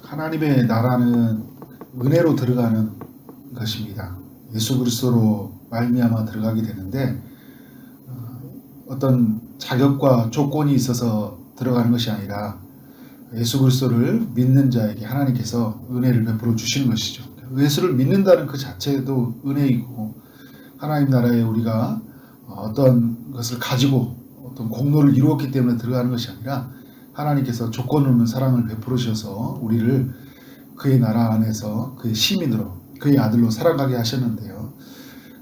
하나님의 나라는 은혜로 들어가는 것입니다. 예수 그리스도로 말미암아 들어가게 되는데 어떤 자격과 조건이 있어서 들어가는 것이 아니라 예수 그리스도를 믿는 자에게 하나님께서 은혜를 베풀어 주시는 것이죠. 예수를 믿는다는 그 자체도 은혜이고, 하나님 나라에 우리가 어떤 것을 가지고 어떤 공로를 이루었기 때문에 들어가는 것이 아니라 하나님께서 조건 없는 사랑을 베풀어 주셔서 우리를 그의 나라 안에서 그의 시민으로, 그의 아들로 살아가게 하셨는데요.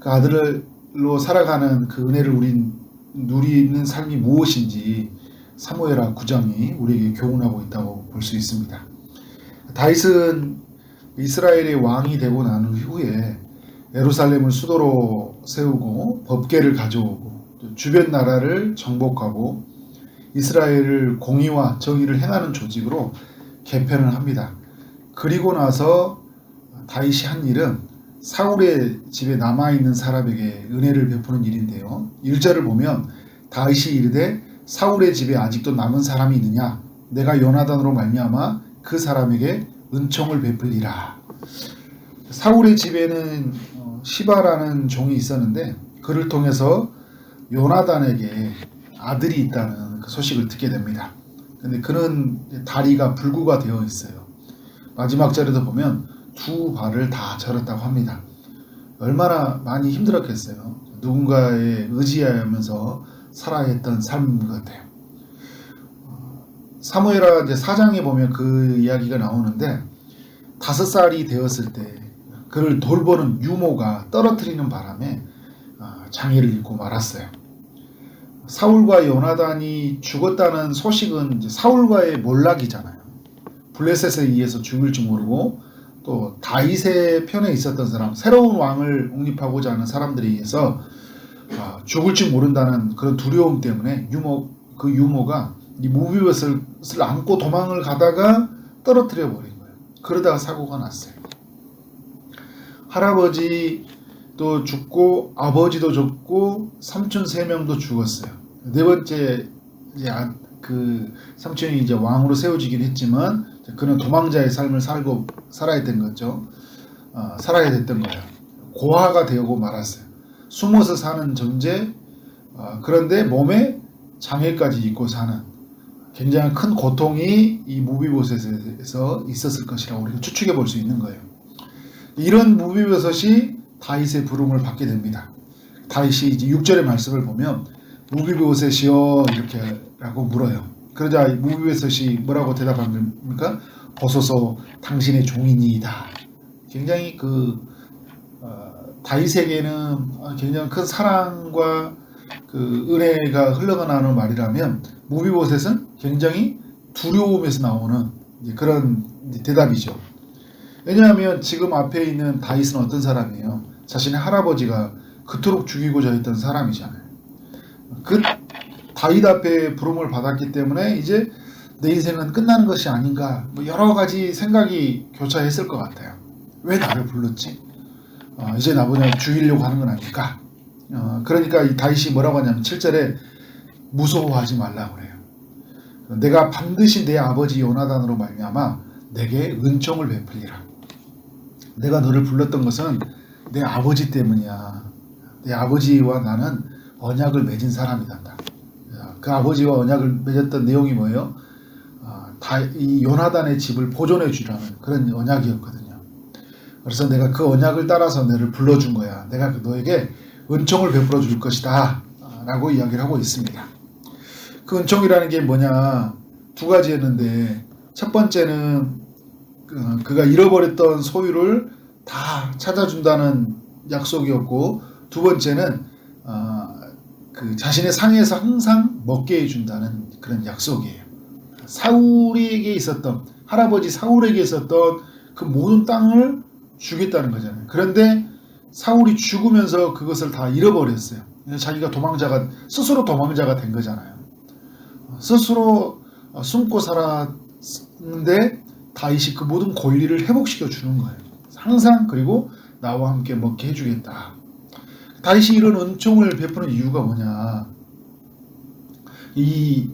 그 아들로 살아가는 그 은혜를 우린 누리는 삶이 무엇인지 사무엘하 9장이 우리에게 교훈하고 있다고 볼 수 있습니다. 다윗은 이스라엘의 왕이 되고 난 후에 예루살렘을 수도로 세우고 법궤를 가져오고 주변 나라를 정복하고 이스라엘을 공의와 정의를 행하는 조직으로 개편을 합니다. 그리고 나서 다윗이 한 일은 사울의 집에 남아있는 사람에게 은혜를 베푸는 일인데요. 1절을 보면 다윗이 이르되 사울의 집에 아직도 남은 사람이 있느냐? 내가 요나단으로 말미암아 그 사람에게 은총을 베풀리라. 사울의 집에는 시바라는 종이 있었는데 그를 통해서 요나단에게 아들이 있다는 그 소식을 듣게 됩니다. 근데 그는 다리가 불구가 되어 있어요. 마지막 절에도 보면 두 발을 다 절었다고 합니다. 얼마나 많이 힘들었겠어요. 누군가에 의지하면서 살아야 했던 삶 같아요. 사무엘하 4장에 보면 그 이야기가 나오는데 5살이 되었을 때 그를 돌보는 유모가 떨어뜨리는 바람에 장애를 입고 말았어요. 사울과 요나단이 죽었다는 소식은 이제 사울과의 몰락이잖아요. 블레셋에 의해서 죽을지 모르고 또 다윗의 편에 있었던 사람, 새로운 왕을 옹립하고자 하는 사람들에 의해서 죽을지 모른다는 그런 두려움 때문에 그 유모가 이 무비벳을 안고 도망을 가다가 떨어뜨려 버린 거예요. 그러다가 사고가 났어요. 할아버지도 죽고 아버지도 죽고 삼촌 3명도 죽었어요. 네 번째 이제 그 삼촌이 이제 왕으로 세워지긴 했지만 그는 도망자의 삶을 살아야 된 거죠. 살아야 됐던 거예요. 고아가 되고 말았어요. 숨어서 사는 존재, 그런데 몸에 장애까지 입고 사는 굉장히 큰 고통이 이 무비보셋에서 있었을 것이라고 우리가 추측해 볼 수 있는 거예요. 이런 무비보셋이 다윗의 부름을 받게 됩니다. 다윗이 이제 6절의 말씀을 보면 무비보셋이여 이렇게 라고 물어요. 그러자 무비보셋이 뭐라고 대답합니까? 보소서 당신의 종이니이다. 굉장히 다윗에게는 굉장히 큰 사랑과 그 은혜가 흘러가는 말이라면 무비보셋은 굉장히 두려움에서 나오는 그런 대답이죠. 왜냐하면 지금 앞에 있는 다윗은 어떤 사람이에요? 자신의 할아버지가 그토록 죽이고자 했던 사람이잖아요. 그 다윗 앞에 부름을 받았기 때문에 이제 내 인생은 끝나는 것이 아닌가, 여러 가지 생각이 교차했을 것 같아요. 왜 나를 불렀지? 이제 나보다 죽이려고 하는 건 아닐까? 그러니까 이 다윗이 뭐라고 하냐면 7절에 무서워하지 말라고 그래요. 내가 반드시 내 아버지 요나단으로 말미암아 내게 은총을 베풀리라. 내가 너를 불렀던 것은 내 아버지 때문이야. 내 아버지와 나는 언약을 맺은 사람이다. 그 아버지와 언약을 맺었던 내용이 뭐예요? 이 요나단의 집을 보존해 주라는 그런 언약이었거든요. 그래서 내가 그 언약을 따라서 너를 불러준 거야. 내가 너에게 은총을 베풀어 줄 것이다 라고 이야기를 하고 있습니다. 그 은총이라는 게 뭐냐, 2가지였는데 첫 번째는 그가 잃어버렸던 소유를 다 찾아준다는 약속이었고, 두 번째는 그 자신의 상에서 항상 먹게 해준다는 그런 약속이에요. 사울에게 있었던, 할아버지 사울에게 있었던 그 모든 땅을 주겠다는 거잖아요. 그런데 사울이 죽으면서 그것을 다 잃어버렸어요. 자기가 스스로 도망자가 된 거잖아요. 스스로 숨고 살았는데 다윗이 그 모든 권리를 회복시켜 주는 거예요. 항상, 그리고 나와 함께 먹게 해주겠다. 다윗이 이런 은총을 베푸는 이유가 뭐냐? 이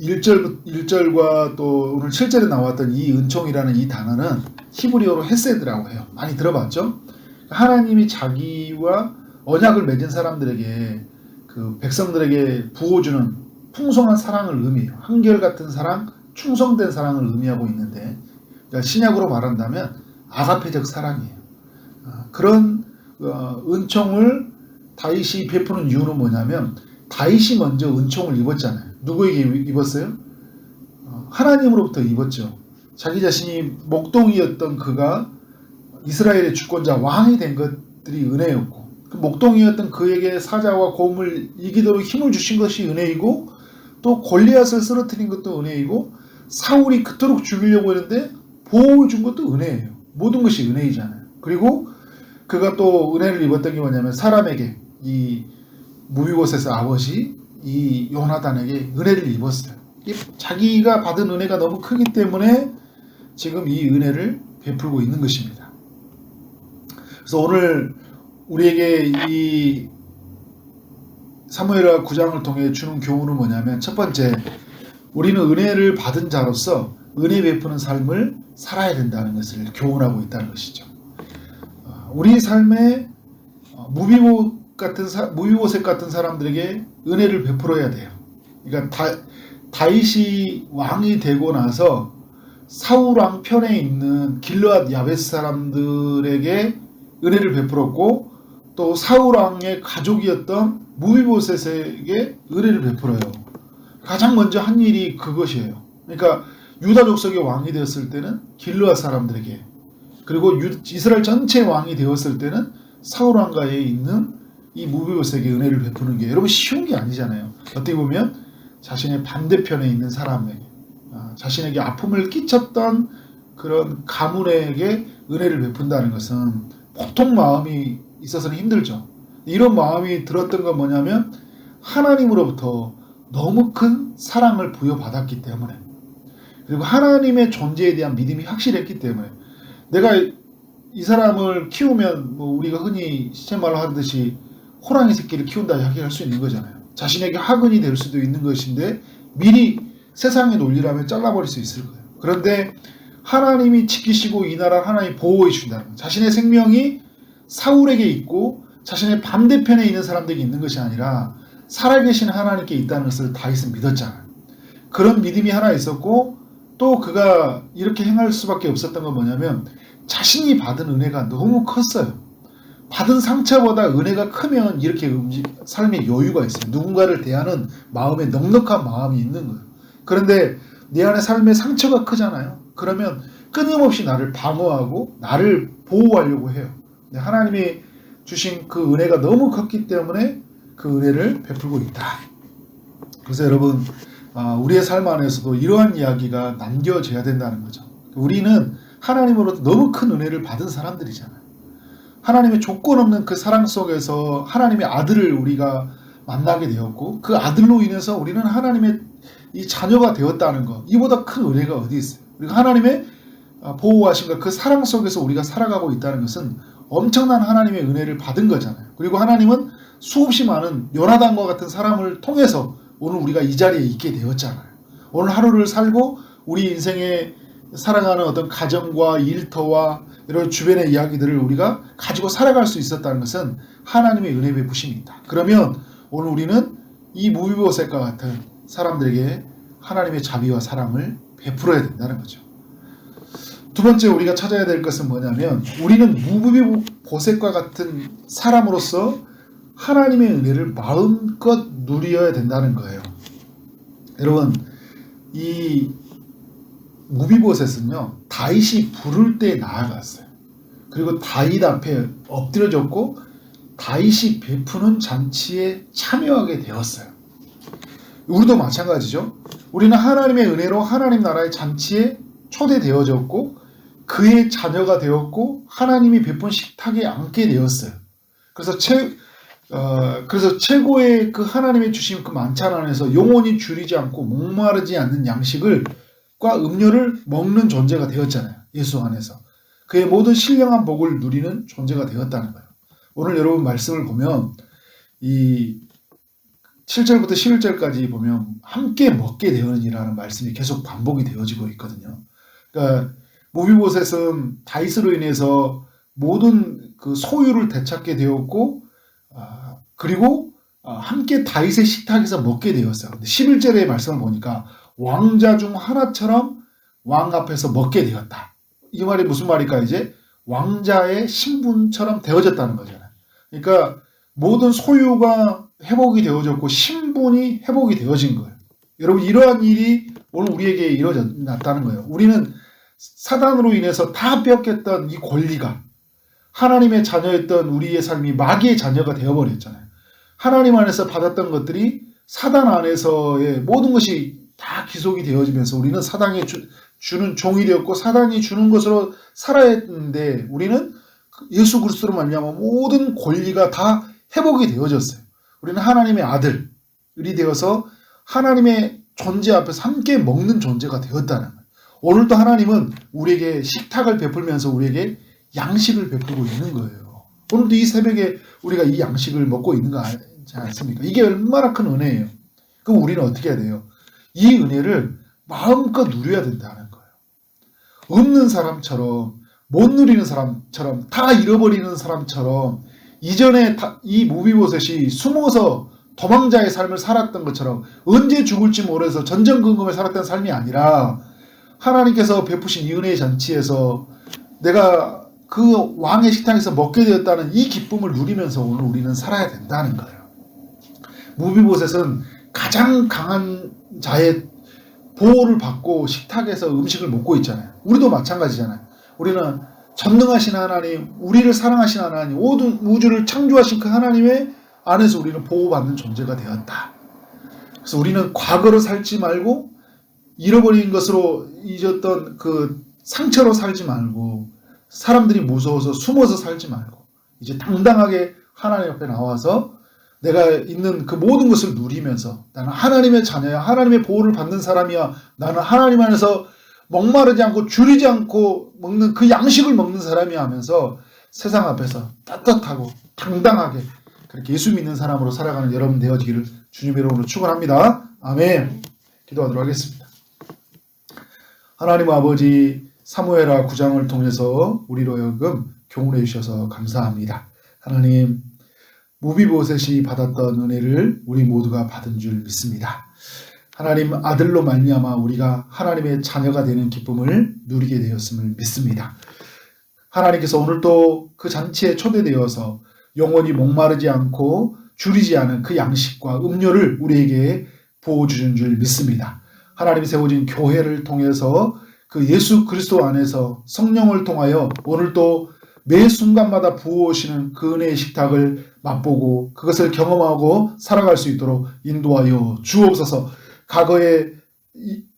1절과 또 오늘 7절에 나왔던 이 은총이라는 이 단어는 히브리어로 헤세드라고 해요. 많이 들어봤죠? 하나님이 자기와 언약을 맺은 사람들에게 그 백성들에게 부어주는 풍성한 사랑을 의미해요. 한결같은 사랑, 충성된 사랑을 의미하고 있는데, 그러니까 신약으로 말한다면 아가페적 사랑이에요. 그런 은총을 다윗이 베푸는 이유는 뭐냐면 다윗이 먼저 은총을 입었잖아요. 누구에게 입었어요? 하나님으로부터 입었죠. 자기 자신이 목동이었던 그가 이스라엘의 주권자 왕이 된 것들이 은혜였고, 그 목동이었던 그에게 사자와 곰을 이기도록 힘을 주신 것이 은혜이고, 또 골리앗을 쓰러뜨린 것도 은혜이고, 사울이 그토록 죽이려고 했는데 보호해 준 것도 은혜예요. 모든 것이 은혜이잖아요. 그리고 그가 또 은혜를 입었던 게 뭐냐면 사람에게, 이 무비보셋의 아버지 이 요나단에게 은혜를 입었어요. 자기가 받은 은혜가 너무 크기 때문에 지금 이 은혜를 베풀고 있는 것입니다. 그래서 오늘 우리에게 이 사무엘하 9장을 통해 주는 교훈은 뭐냐면, 첫 번째, 우리는 은혜를 받은 자로서 은혜 베푸는 삶을 살아야 된다는 것을 교훈하고 있다는 것이죠. 우리 삶에 무비보셋 같은 사람들에게 은혜를 베풀어야 돼요. 그러니까 다윗이 왕이 되고 나서 사울 왕 편에 있는 길르앗 야베스 사람들에게 은혜를 베풀었고, 또 사울 왕의 가족이었던 무비보셋에게 은혜를 베풀어요. 가장 먼저 한 일이 그것이에요. 그러니까 유다 족속의 왕이 되었을 때는 길르앗 사람들에게, 그리고 이스라엘 전체 왕이 되었을 때는 사울 왕가에 있는 이 무비보셋에게 은혜를 베푸는 게 여러분 쉬운 게 아니잖아요. 어떻게 보면 자신의 반대편에 있는 사람에게, 자신에게 아픔을 끼쳤던 그런 가문에게 은혜를 베푼다는 것은 보통 마음이 있어서는 힘들죠. 이런 마음이 들었던 건 뭐냐면 하나님으로부터 너무 큰 사랑을 부여받았기 때문에, 그리고 하나님의 존재에 대한 믿음이 확실했기 때문에, 내가 이 사람을 키우면 뭐 우리가 흔히 시체말로 하듯이 호랑이 새끼를 키운다 이야기할 수 있는 거잖아요. 자신에게 학은이 될 수도 있는 것인데 미리 세상의 논리라면 잘라버릴 수 있을 거예요. 그런데 하나님이 지키시고 이 나라 하나님이 보호해 주신다는 거예요. 자신의 생명이 사울에게 있고 자신의 반대편에 있는 사람들에게 있는 것이 아니라 살아계신 하나님께 있다는 것을 다윗은 믿었잖아요. 그런 믿음이 하나 있었고, 또 그가 이렇게 행할 수밖에 없었던 건 뭐냐면 자신이 받은 은혜가 너무 컸어요. 받은 상처보다 은혜가 크면 이렇게 삶에 여유가 있어요. 누군가를 대하는 마음에 넉넉한 마음이 있는 거예요. 그런데 내 안에 삶에 상처가 크잖아요. 그러면 끊임없이 나를 방어하고 나를 보호하려고 해요. 하나님이 주신 그 은혜가 너무 컸기 때문에 그 은혜를 베풀고 있다. 그래서 여러분, 우리의 삶 안에서도 이러한 이야기가 남겨져야 된다는 거죠. 우리는 하나님으로부터 너무 큰 은혜를 받은 사람들이잖아요. 하나님의 조건 없는 그 사랑 속에서 하나님의 아들을 우리가 만나게 되었고, 그 아들로 인해서 우리는 하나님의 이 자녀가 되었다는 것, 이보다 큰 은혜가 어디 있어요? 그리고 하나님의 보호하심과 그 사랑 속에서 우리가 살아가고 있다는 것은 엄청난 하나님의 은혜를 받은 거잖아요. 그리고 하나님은 수없이 많은 요나단과 같은 사람을 통해서 오늘 우리가 이 자리에 있게 되었잖아요. 오늘 하루를 살고 우리 인생에 살아가는 어떤 가정과 일터와 이런 주변의 이야기들을 우리가 가지고 살아갈 수 있었다는 것은 하나님의 은혜 베푸심이 있다. 그러면 오늘 우리는 이 무비보셋과 같은 사람들에게 하나님의 자비와 사랑을 베풀어야 된다는 거죠. 두 번째 우리가 찾아야 될 것은 뭐냐면, 우리는 무비보셋과 같은 사람으로서 하나님의 은혜를 마음껏 누려야 된다는 거예요. 여러분, 이 무비보셋은요, 다윗이 부를 때 나아갔어요. 그리고 다윗 앞에 엎드려졌고 다윗이 베푸는 잔치에 참여하게 되었어요. 우리도 마찬가지죠. 우리는 하나님의 은혜로 하나님 나라의 잔치에 초대되어졌고 그의 자녀가 되었고 하나님이 베푼 식탁에 앉게 되었어요. 그래서 최고의 그 하나님의 주신 그 만찬 안에서 영원히 줄이지 않고 목마르지 않는 양식과 음료를 먹는 존재가 되었잖아요. 예수 안에서. 그의 모든 신령한 복을 누리는 존재가 되었다는 거예요. 오늘 여러분 말씀을 보면 이 7절부터 11절까지 보면 함께 먹게 되느니라는 말씀이 계속 반복이 되어지고 있거든요. 그러니까 무비보셋은 다윗으로 인해서 모든 그 소유를 되찾게 되었고, 그리고 함께 다윗의 식탁에서 먹게 되었어요. 근데 11절의 말씀을 보니까 왕자 중 하나처럼 왕 앞에서 먹게 되었다. 이 말이 무슨 말일까? 이제 왕자의 신분처럼 되어졌다는 거잖아요. 그러니까 모든 소유가 회복이 되어졌고 신분이 회복이 되어진 거예요. 여러분, 이러한 일이 오늘 우리에게 일어났다는 거예요. 우리는 사단으로 인해서 다 뺏겼던 이 권리가 하나님의 자녀였던 우리의 삶이 마귀의 자녀가 되어버렸잖아요. 하나님 안에서 받았던 것들이 사단 안에서의 모든 것이 다 기속이 되어지면서 우리는 사단이 주는 종이 되었고 사단이 주는 것으로 살아야 했는데, 우리는 예수 그리스도로 말미암아 모든 권리가 다 회복이 되어졌어요. 우리는 하나님의 아들이 되어서 하나님의 존재 앞에서 함께 먹는 존재가 되었다는 거예요. 오늘도 하나님은 우리에게 식탁을 베풀면서 우리에게 양식을 베풀고 있는 거예요. 오늘도 이 새벽에 우리가 이 양식을 먹고 있는 거 아니지 않습니까? 이게 얼마나 큰 은혜예요. 그럼 우리는 어떻게 해야 돼요? 이 은혜를 마음껏 누려야 된다는 거예요. 없는 사람처럼, 못 누리는 사람처럼, 다 잃어버리는 사람처럼, 이전에 이 무비보셋이 숨어서 도망자의 삶을 살았던 것처럼 언제 죽을지 모르서 전전긍긍에 살았던 삶이 아니라 하나님께서 베푸신 이 은혜의 잔치에서 내가 그 왕의 식탁에서 먹게 되었다는 이 기쁨을 누리면서 오늘 우리는 살아야 된다는 거예요. 무비보셋은 가장 강한 자의 보호를 받고 식탁에서 음식을 먹고 있잖아요. 우리도 마찬가지잖아요. 우리는 전능하신 하나님, 우리를 사랑하신 하나님, 모든 우주를 창조하신 그 하나님의 안에서 우리는 보호받는 존재가 되었다. 그래서 우리는 과거로 살지 말고 잃어버린 것으로 잊었던 그 상처로 살지 말고 사람들이 무서워서 숨어서 살지 말고 이제 당당하게 하나님 앞에 나와서 내가 있는 그 모든 것을 누리면서 나는 하나님의 자녀야, 하나님의 보호를 받는 사람이야, 나는 하나님 안에서 목마르지 않고 줄이지 않고 먹는 그 양식을 먹는 사람이야 하면서 세상 앞에서 떳떳하고 당당하게 그렇게 예수 믿는 사람으로 살아가는 여러분 되어지기를 주님의 이름으로 축원합니다. 아멘. 기도하도록 하겠습니다. 하나님 아버지, 사무엘하 9장을 통해서 우리로 하여금 교훈해 주셔서 감사합니다. 하나님, 무비보셋이 받았던 은혜를 우리 모두가 받은 줄 믿습니다. 하나님 아들로 말미암아 우리가 하나님의 자녀가 되는 기쁨을 누리게 되었음을 믿습니다. 하나님께서 오늘도 그 잔치에 초대되어서 영원히 목마르지 않고 줄이지 않은 그 양식과 음료를 우리에게 부어주신 줄 믿습니다. 하나님이 세워진 교회를 통해서 그 예수 그리스도 안에서 성령을 통하여 오늘도 매 순간마다 부어오시는 그 은혜의 식탁을 맛보고 그것을 경험하고 살아갈 수 있도록 인도하여 주옵소서. 과거에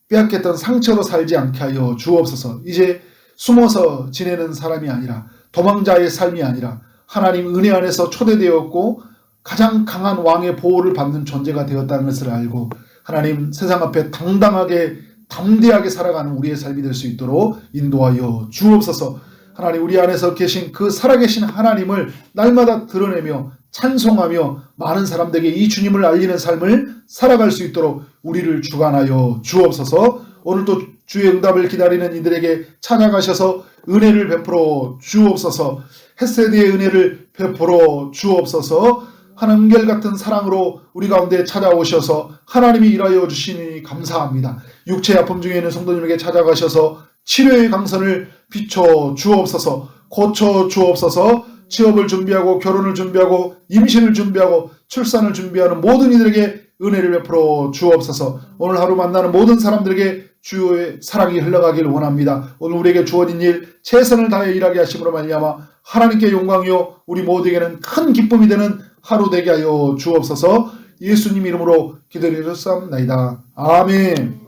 빼앗겼던 상처로 살지 않게 하여 주옵소서. 이제 숨어서 지내는 사람이 아니라 도망자의 삶이 아니라 하나님 은혜 안에서 초대되었고 가장 강한 왕의 보호를 받는 존재가 되었다는 것을 알고 하나님 세상 앞에 당당하게 담대하게 살아가는 우리의 삶이 될 수 있도록 인도하여 주옵소서. 하나님 우리 안에서 계신 그 살아계신 하나님을 날마다 드러내며 찬송하며 많은 사람들에게 이 주님을 알리는 삶을 살아갈 수 있도록 우리를 주관하여 주옵소서. 오늘도 주의 응답을 기다리는 이들에게 찾아가셔서 은혜를 베풀어 주옵소서. 헤세드의 은혜를 베풀어 주옵소서. 한결같은 사랑으로 우리 가운데 찾아오셔서 하나님이 일하여 주시니 감사합니다. 육체의 아픔 중에 있는 성도님에게 찾아가셔서 치료의 강선을 비춰 주옵소서. 고쳐 주옵소서. 취업을 준비하고 결혼을 준비하고 임신을 준비하고 출산을 준비하는 모든 이들에게 은혜를 베풀어 주옵소서. 오늘 하루 만나는 모든 사람들에게 주의 사랑이 흘러가길 원합니다. 오늘 우리에게 주어진 일 최선을 다해 일하게 하심으로 말미암아 하나님께 영광이요 우리 모두에게는 큰 기쁨이 되는 하루 되게 하여 주옵소서. 예수님 이름으로 기도드렸사옵나이다. 아멘.